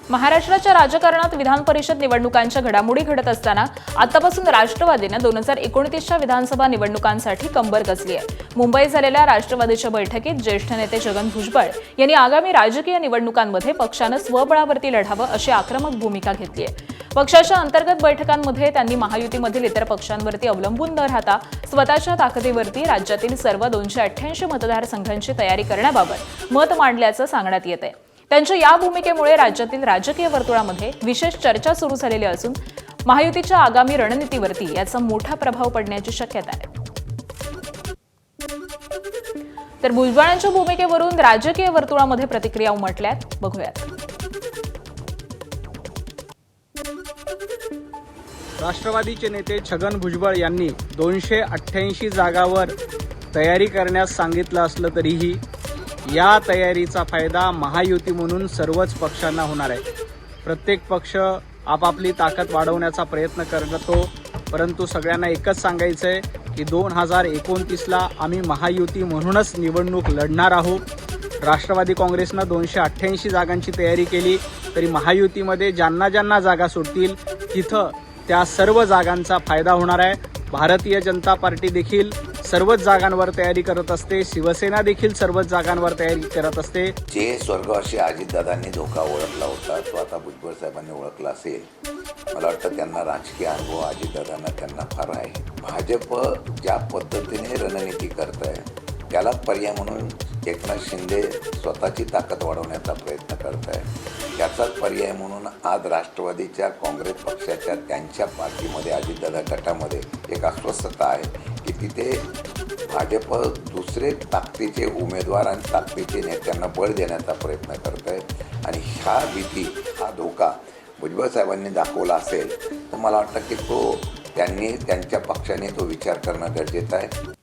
महाराष्ट्राच्या राजकारणात विधान परिषद निवडणुकांच्या घडामोडी घडत असताना आतापासून राष्ट्रवादीने 2029च्या विधानसभा निवडणुकांसाठी कंबर कसली आहे। मुंबईत झालेल्या राष्ट्रवादीच्या बैठकीत ज्येष्ठ नेते छगन भुजबळ यांनी आगामी राजकीय निवडणुकांमध्ये पक्षानं स्वबळावरती लढावं अशी आक्रमक भूमिका घेतली आहे। पक्षाच्या अंतर्गत बैठकांमध्ये त्यांनी महायुतीमधील इतर पक्षांवरती अवलंबून न राहता स्वतःच्या ताकदीवरती राज्यातील सर्व 288 मतदारसंघांची तयारी करण्याबाबत मत मांडल्याचं सांगण्यात येत आहे। त्यांच्या या भूमिकेमुळे राज्यातील राजकीय वर्तुळामध्ये विशेष चर्चा सुरू झालेली असून महायुतीच्या आगामी रणनीतीवरती याचा मोठा प्रभाव पडण्याची शक्यता आहे। तर भुजबळांच्या भूमिकेवरून राजकीय वर्तुळामध्ये प्रतिक्रिया उमटल्यात, बघूयात। राष्ट्रवादीचे नेते छगन भुजबळ यांनी 288 जागावर तयारी करण्यास सांगितलं असलं तरीही या तयारीचा फायदा महायुती म्हणून सर्वच पक्षांना होणार आहे। प्रत्येक पक्ष आपापली ताकद वाढवण्याचा प्रयत्न करतो, परंतु सगळ्यांना एकच सांगायचं आहे की 2029ला आम्ही महायुती म्हणूनच निवडणूक लढणार आहोत। राष्ट्रवादी काँग्रेसनं 288 जागांची तयारी केली तरी महायुतीमध्ये ज्यांना जागा सुटतील तिथं त्या सर्व जागांचा फायदा होणार आहे। भारतीय जनता पार्टी देखील सर्वच जागांवर तयारी करत असते, शिवसेना देखील सर्वच जागांवर तयारी करत असते। जे स्वर्गवासी अजितदादांनी धोका ओळखला होता तो आता भुजबळ साहेबांनी ओळखला असेल। मला वाटतं त्यांना राजकीय अनुभव अजितदादांना त्यांना फार आहे। भाजप ज्या पद्धतीने रणनीती करत आहे त्याला पर्याय म्हणून एकनाथ शिंदे स्वतःची ताकद वाढवण्याचा प्रयत्न करत आहे। त्याचाच पर्याय म्हणून आज राष्ट्रवादीच्या काँग्रेस पक्षाच्या त्यांच्या पार्टीमध्ये अजितदादा गटामध्ये एक अस्वस्थता आहे की तिथे भाजप दुसरे ताकदीचे उमेदवार आणि ताकदीचे नेत्यांना बळ देण्याचा प्रयत्न करत आहे आणि ह्या भीती हा धोका भुजबळ साहेबांनी दाखवला असेल तर मला वाटतं की तो त्यांनी त्यांच्या पक्षाने तो विचार करणं गरजेचं आहे।